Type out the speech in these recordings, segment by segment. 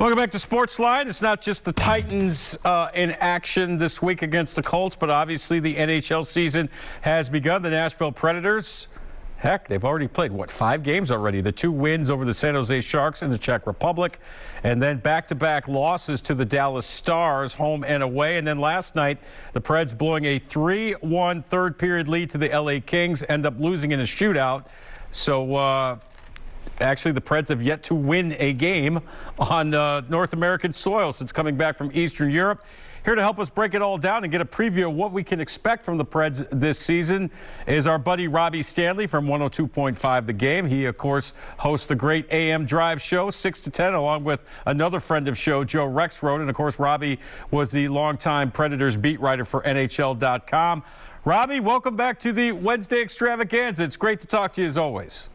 Welcome back to SportsLine. It's not just the Titans in action this week against the Colts, but obviously the NHL season has begun. The Nashville Predators, heck, they've already played, 5 games already? The 2 wins over the San Jose Sharks in the Czech Republic, and then back-to-back losses to the Dallas Stars, home and away. And then last night, the Preds blowing a 3-1 third-period lead to the LA Kings, end up losing in a shootout. So, actually, the Preds have yet to win a game on North American soil since coming back from Eastern Europe. Here to help us break it all down and get a preview of what we can expect from the Preds this season is our buddy Robby Stanley from 102.5 The Game. He, of course, hosts the great AM Drive show, 6 to 10, along with another friend of show, Joe Rexroad. And, of course, Robby was the longtime Predators beat writer for NHL.com. Robby, welcome back to the Wednesday extravaganza. It's great to talk to you as always.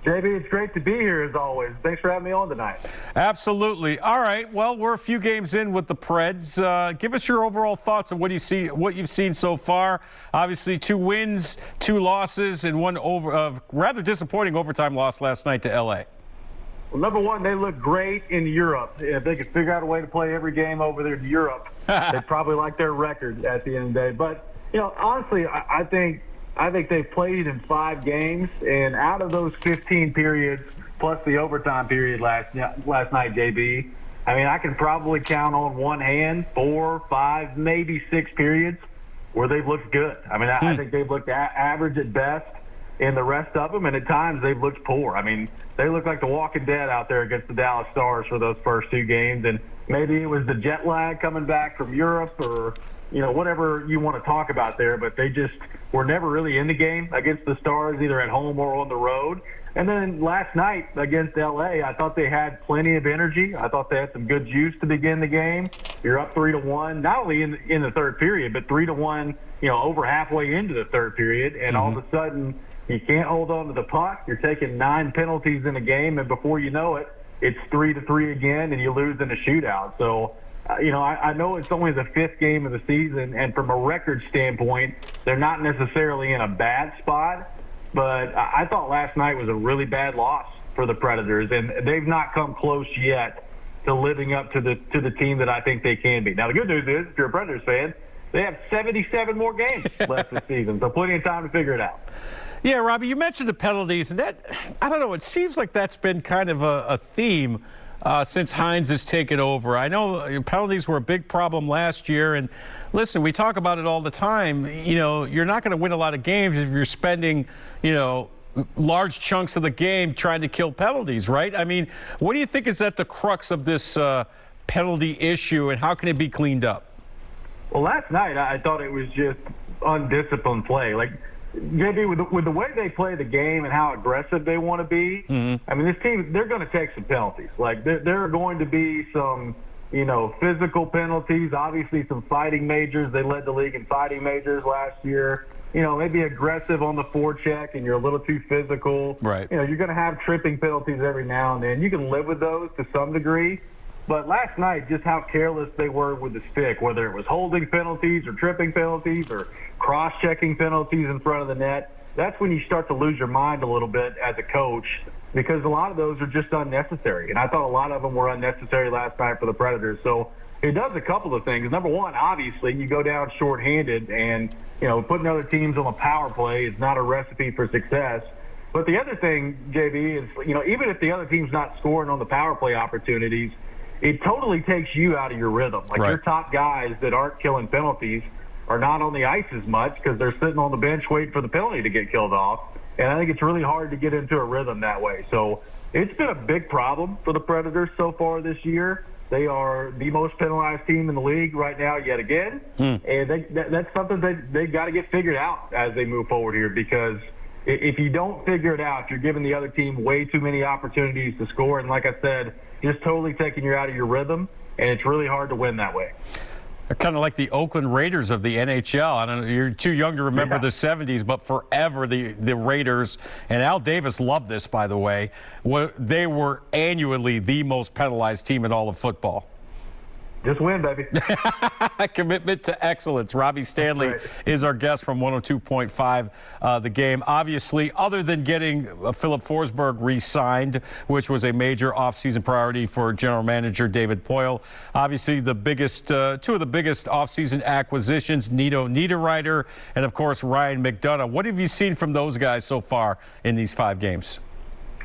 JB, it's great to be here as always. Thanks for having me on tonight. Absolutely. All right. Well, we're a few games in with the Preds. Give us your overall thoughts on what you've seen so far. Obviously, 2 wins, 2 losses, and one rather disappointing overtime loss last night to LA. Well, number one, they look great in Europe. If they could figure out a way to play every game over there in Europe, they'd probably like their record at the end of the day. But, honestly, I think they've played in 5 games, and out of those 15 periods, plus the overtime period last night, JB, I can probably count on one hand 4, 5, maybe 6 periods where they've looked good. I think they've looked average at best in the rest of them, and at times they've looked poor. They look like the Walking Dead out there against the Dallas Stars for those first 2 games, and maybe it was the jet lag coming back from Europe or whatever you want to talk about there, but they just were never really in the game against the Stars, either at home or on the road. And then last night against LA, I thought they had plenty of energy. I thought they had some good juice to begin the game. You're up 3-1, not only in the third period, but 3-1, over halfway into the third period, and all of a sudden you can't hold on to the puck. You're taking 9 penalties in a game, and before you know it, it's 3-3 again, and you lose in a shootout. So, I know it's only the 5th game of the season, and from a record standpoint, they're not necessarily in a bad spot, but I thought last night was a really bad loss for the Predators, and they've not come close yet to living up to the team that I think they can be. Now, the good news is, if you're a Predators fan, they have 77 more games left this season, so plenty of time to figure it out. Yeah, Robby, you mentioned the penalties, and that, I don't know, it seems like that's been kind of a theme since Hines has taken over. I know penalties were a big problem last year, and listen, we talk about it all the time. You're not going to win a lot of games if you're spending, large chunks of the game trying to kill penalties, right? What do you think is at the crux of this penalty issue, and how can it be cleaned up? Well, last night I thought it was just undisciplined play. JB, with the way they play the game and how aggressive they want to be, this team, they're going to take some penalties. There are going to be some, physical penalties, obviously some fighting majors. They led the league in fighting majors last year. Maybe aggressive on the forecheck and you're a little too physical. Right. You're going to have tripping penalties every now and then. You can live with those to some degree. But last night, just how careless they were with the stick, whether it was holding penalties or tripping penalties or cross-checking penalties in front of the net, that's when you start to lose your mind a little bit as a coach, because a lot of those are just unnecessary. And I thought a lot of them were unnecessary last night for the Predators. So it does a couple of things. Number one, obviously, you go down shorthanded, and putting other teams on a power play is not a recipe for success. But the other thing, JB, is even if the other team's not scoring on the power play opportunities, it totally takes you out of your rhythm. Right. Your top guys that aren't killing penalties are not on the ice as much because they're sitting on the bench waiting for the penalty to get killed off. And I think it's really hard to get into a rhythm that way. So it's been a big problem for the Predators so far this year. They are the most penalized team in the league right now yet again. And that's something they've got to get figured out as they move forward here, because if you don't figure it out, you're giving the other team way too many opportunities to score. And like I said, just totally taking you out of your rhythm, and it's really hard to win that way. They're kind of like the Oakland Raiders of the NHL. I don't know, you're too young to remember the 70s, but forever the Raiders, and Al Davis loved this, by the way, they were annually the most penalized team in all of football. Just win, baby. Commitment to excellence. Robby Stanley is our guest from 102.5 The Game. Obviously, other than getting Philip Forsberg re-signed, which was a major offseason priority for general manager David Poile, obviously the biggest, two of the biggest offseason acquisitions, Nino Niederreiter and, of course, Ryan McDonagh. What have you seen from those guys so far in these 5 games?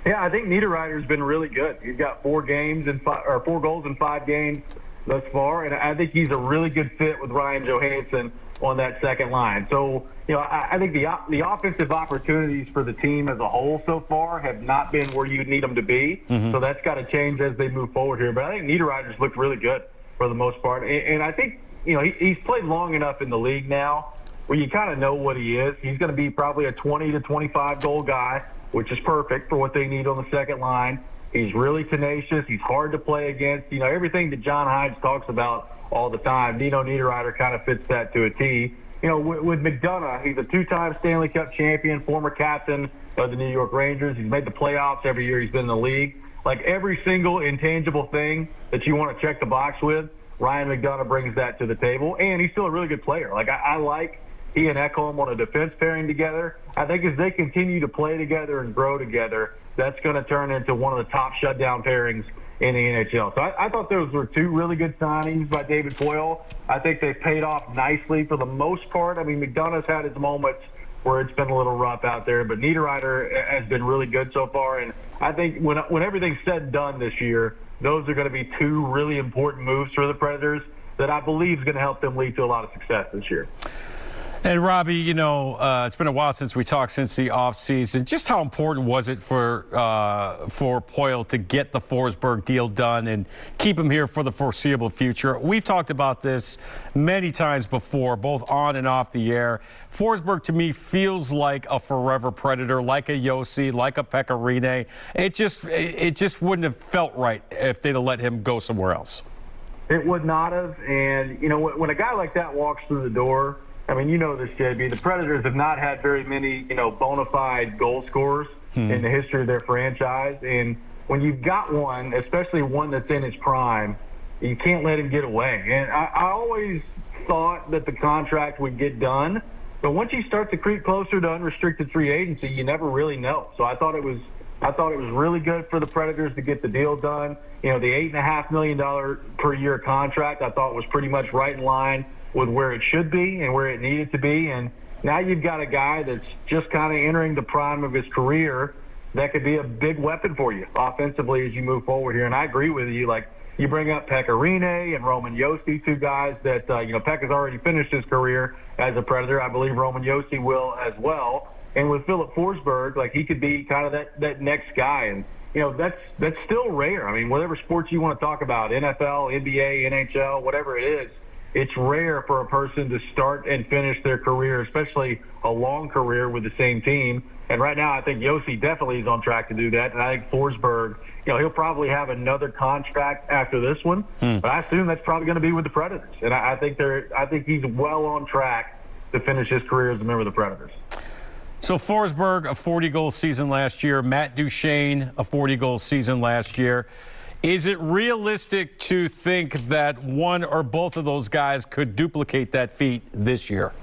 Yeah, I think Niederreiter's been really good. He's got 4 goals in 5 games thus far, and I think he's a really good fit with Ryan Johansson on that second line. So, I think the offensive opportunities for the team as a whole so far have not been where you need them to be. So that's got to change as they move forward here. But I think Niederreiter's looked really good for the most part, and I think he's played long enough in the league now where you kind of know what he is. He's going to be probably a 20 to 25 goal guy, which is perfect for what they need on the second line. He's really tenacious. He's hard to play against. Everything that John Hydes talks about all the time, Nino Niederreiter kind of fits that to a T. With McDonagh, he's a 2-time Stanley Cup champion, former captain of the New York Rangers. He's made the playoffs every year he's been in the league. Like every single intangible thing that you want to check the box with, Ryan McDonagh brings that to the table, and he's still a really good player. Like I like he and Ekholm on a defense pairing together. I think as they continue to play together and grow together, that's going to turn into one of the top shutdown pairings in the NHL. So I thought those were 2 really good signings by David Poile. I think they've paid off nicely for the most part. I mean, McDonagh's had his moments where it's been a little rough out there, but Niederreiter has been really good so far. And I think when everything's said and done this year, those are going to be 2 really important moves for the Predators that I believe is going to help them lead to a lot of success this year. And Robby, it's been a while since we talked since the offseason. Just how important was it for Poile to get the Forsberg deal done and keep him here for the foreseeable future? We've talked about this many times before, both on and off the air. Forsberg, to me, feels like a forever Predator, like a Josi, like a Pekka Rinne. It just wouldn't have felt right if they'd have let him go somewhere else. It would not have. And, when a guy like that walks through the door, I mean, this, JB. The Predators have not had very many, bona fide goal scorers in the history of their franchise. And when you've got one, especially one that's in his prime, you can't let him get away. And I always thought that the contract would get done. But once you start to creep closer to unrestricted free agency, you never really know. So I thought it was really good for the Predators to get the deal done. The $8.5 million per year contract I thought was pretty much right in line with where it should be and where it needed to be. And now you've got a guy that's just kind of entering the prime of his career that could be a big weapon for you offensively as you move forward here. And I agree with you. Like, you bring up Pekka Rinne and Roman Josi, 2 guys that, Pekka's already finished his career as a Predator. I believe Roman Josi will as well. And with Philip Forsberg, like, he could be kind of that next guy. And, that's still rare. I mean, whatever sports you want to talk about, NFL, NBA, NHL, whatever it is, it's rare for a person to start and finish their career, especially a long career with the same team. And right now, I think Josi definitely is on track to do that. And I think Forsberg, he'll probably have another contract after this one. But I assume that's probably going to be with the Predators. And I think he's well on track to finish his career as a member of the Predators. So Forsberg, a 40-goal season last year. Matt Duchene, a 40-goal season last year. Is it realistic to think that one or both of those guys could duplicate that feat this year?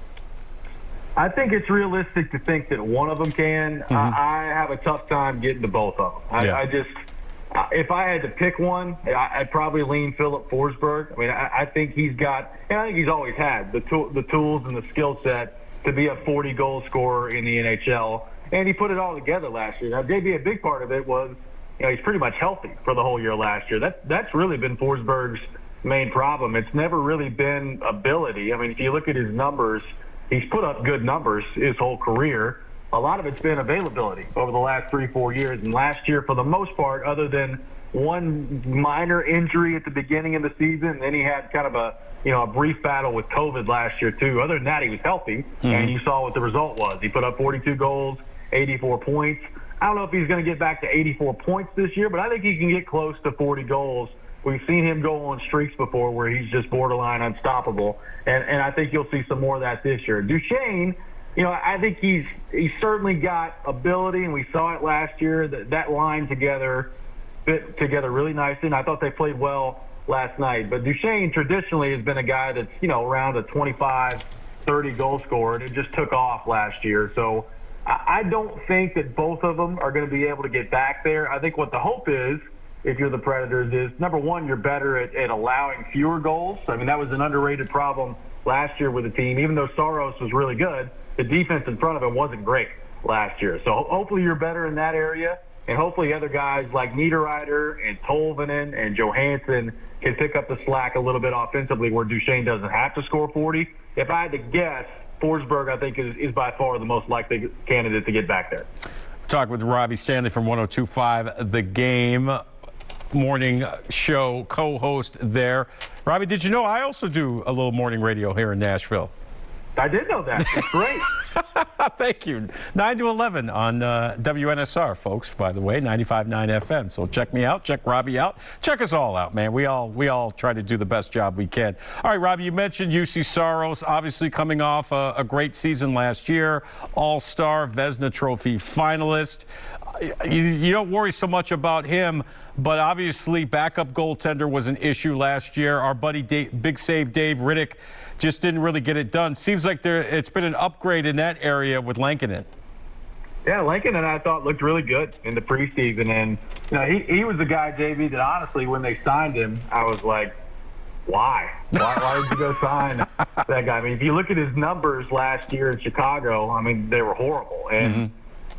I think it's realistic to think that one of them can. I have a tough time getting to both of them. If I had to pick one, I'd probably lean Philip Forsberg. I mean, I think he's got, and I think he's always had the tools and the skill set to be a 40-goal scorer in the NHL. And he put it all together last year. Now, JB, a big part of it was, he's pretty much healthy for the whole year last year. That's really been Forsberg's main problem. It's never really been ability. I mean, if you look at his numbers, he's put up good numbers his whole career. A lot of it's been availability over the last 3-4 years. And last year, for the most part, other than one minor injury at the beginning of the season, and then he had kind of a brief battle with COVID last year too. Other than that, he was healthy, and you saw what the result was. He put up 42 goals, 84 points. I don't know if he's going to get back to 84 points this year, but I think he can get close to 40 goals. We've seen him go on streaks before where he's just borderline unstoppable, and I think you'll see some more of that this year. Duchene, I think he's certainly got ability, and we saw it last year. That line together fit together really nicely, and I thought they played well last night. But Duchesne traditionally has been a guy that's, around a 25, 30 goal scorer, and it just took off last year. So I don't think that both of them are going to be able to get back there. I think what the hope is, if you're the Predators, is, number one, you're better at allowing fewer goals. I mean, that was an underrated problem last year with the team. Even though Saros was really good, the defense in front of him wasn't great last year. So hopefully you're better in that area, and hopefully other guys like Niederreiter and Tolvanen and Johansson can pick up the slack a little bit offensively where Duchesne doesn't have to score 40. If I had to guess, Forsberg, I think, is by far the most likely candidate to get back there. Talk with Robby Stanley from 102.5 The Game, morning show co-host there. Robby, did you know I also do a little morning radio here in Nashville? I did know that. That's great. Thank you. 9 to 11 on WNSR, folks, by the way, 95.9 FM. So check me out, check Robby out, check us all out, man. We all try to do the best job we can. All right, Robby, you mentioned UC Saros, obviously coming off a great season last year, All-Star, Vezina Trophy finalist. You don't worry so much about him, but obviously backup goaltender was an issue last year. Our buddy Big Save Dave Riddick just didn't really get it done. Seems like it's been an upgrade in that area with Lankinen. Yeah, Lankinen I thought looked really good in the preseason, and he was the guy, JV, that honestly when they signed him, I was like, why did you go sign that guy? I mean, if you look at his numbers last year in Chicago, I mean, they were horrible. And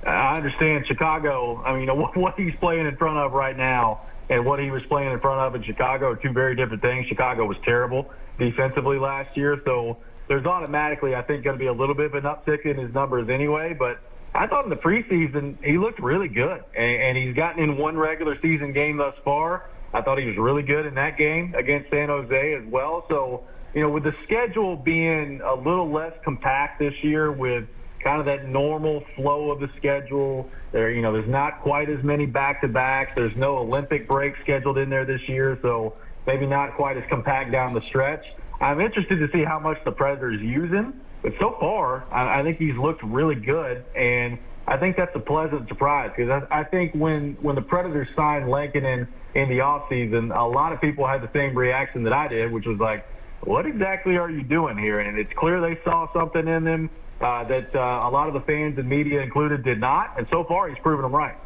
I understand Chicago, I mean, what he's playing in front of right now and what he was playing in front of in Chicago are two very different things. Chicago was terrible defensively last year, so there's automatically, I think, going to be a little bit of an uptick in his numbers anyway. But I thought in the preseason he looked really good, and he's gotten in one regular season game thus far. I thought he was really good in that game against San Jose as well. So, with the schedule being a little less compact this year with kind of that normal flow of the schedule. There's not quite as many back-to-backs. There's no Olympic break scheduled in there this year, so maybe not quite as compact down the stretch. I'm interested to see how much the Predators use him, but so far, I think he's looked really good, and I think that's a pleasant surprise because I think when the Predators signed Lankinen in the offseason, a lot of people had the same reaction that I did, which was like, what exactly are you doing here? And it's clear they saw something in him that a lot of the fans and media included did not, and so far he's proven them right.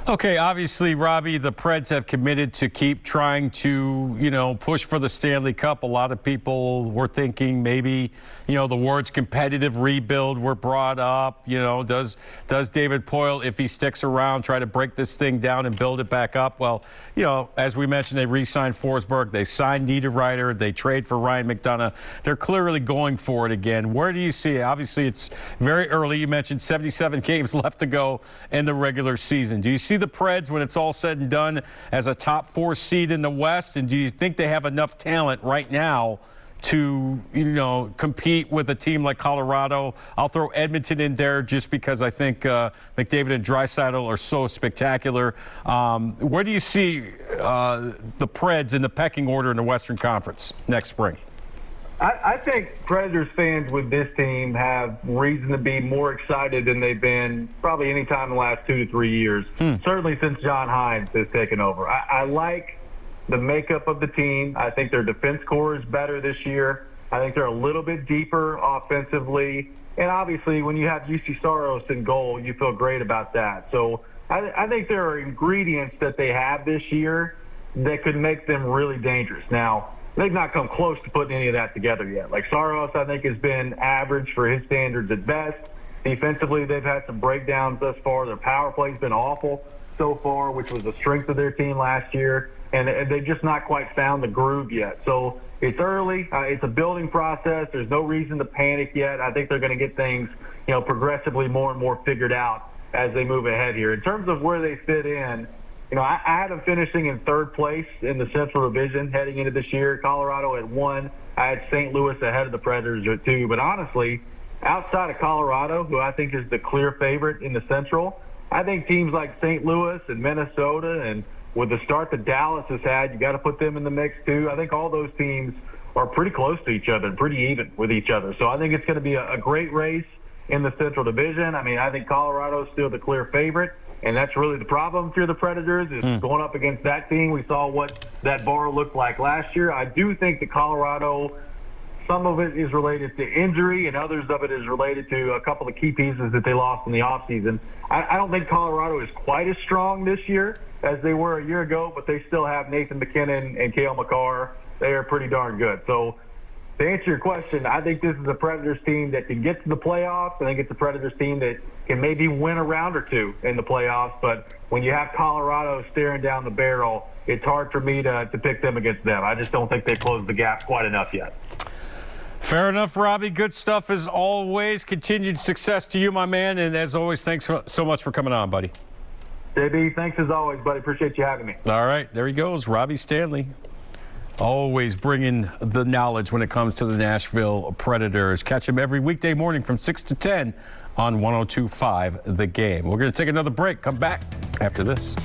Okay, obviously, Robby, the Preds have committed to keep trying to, push for the Stanley Cup. A lot of people were thinking maybe, the words competitive rebuild were brought up. Does David Poile, if he sticks around, try to break this thing down and build it back up? Well, as we mentioned, they re-signed Forsberg. They signed Niederreiter. They trade for Ryan McDonough. They're clearly going for it again. Where do you see it? Obviously, it's very early. You mentioned 77 games left to go in the regular season. Do you see the Preds, when it's all said and done, as a top 4 seed in the West? And do you think they have enough talent right now to, compete with a team like Colorado? I'll throw Edmonton in there just because I think McDavid and Draisaitl are so spectacular. Where do you see the Preds in the pecking order in the Western Conference next spring? I think Predators fans with this team have reason to be more excited than they've been probably any time in the last 2 to 3 years, certainly since John Hines has taken over. I like the makeup of the team. I think their defense core is better this year. I think they're a little bit deeper offensively. And obviously, when you have UC Saros in goal, you feel great about that. So I think there are ingredients that they have this year that could make them really dangerous. Now, they've not come close to putting any of that together yet. Like Saros, I think, has been average for his standards at best. Defensively, they've had some breakdowns thus far. Their power play's been awful so far, which was the strength of their team last year. And they've just not quite found the groove yet. So it's early. It's a building process. There's no reason to panic yet. I think they're going to get things, progressively more and more figured out as they move ahead here. In terms of where they fit in, I had them finishing in 3rd place in the Central Division heading into this year. Colorado at 1. I had St. Louis ahead of the Predators at 2. But honestly, outside of Colorado, who I think is the clear favorite in the Central, I think teams like St. Louis and Minnesota, and with the start that Dallas has had, you got to put them in the mix too. I think all those teams are pretty close to each other and pretty even with each other. So I think it's going to be a great race in the Central Division. I mean, I think Colorado is still the clear favorite. And that's really the problem if you're the Predators, is going up against that team. We saw what that bar looked like last year. I do think that Colorado, some of it is related to injury, and others of it is related to a couple of key pieces that they lost in the offseason. I don't think Colorado is quite as strong this year as they were a year ago, but they still have Nathan McKinnon and Cale Makar. They are pretty darn good. So to answer your question, I think this is a Predators team that can get to the playoffs. I think it's a Predators team that can maybe win a round or two in the playoffs. But when you have Colorado staring down the barrel, it's hard for me to pick them against them. I just don't think they've closed the gap quite enough yet. Fair enough, Robby. Good stuff as always. Continued success to you, my man. And as always, thanks so much for coming on, buddy. JB, thanks as always, buddy. Appreciate you having me. All right, there he goes, Robby Stanley. Always bringing the knowledge when it comes to the Nashville Predators. Catch him every weekday morning from 6 to 10 on 102.5 The Game. We're going to take another break. Come back after this.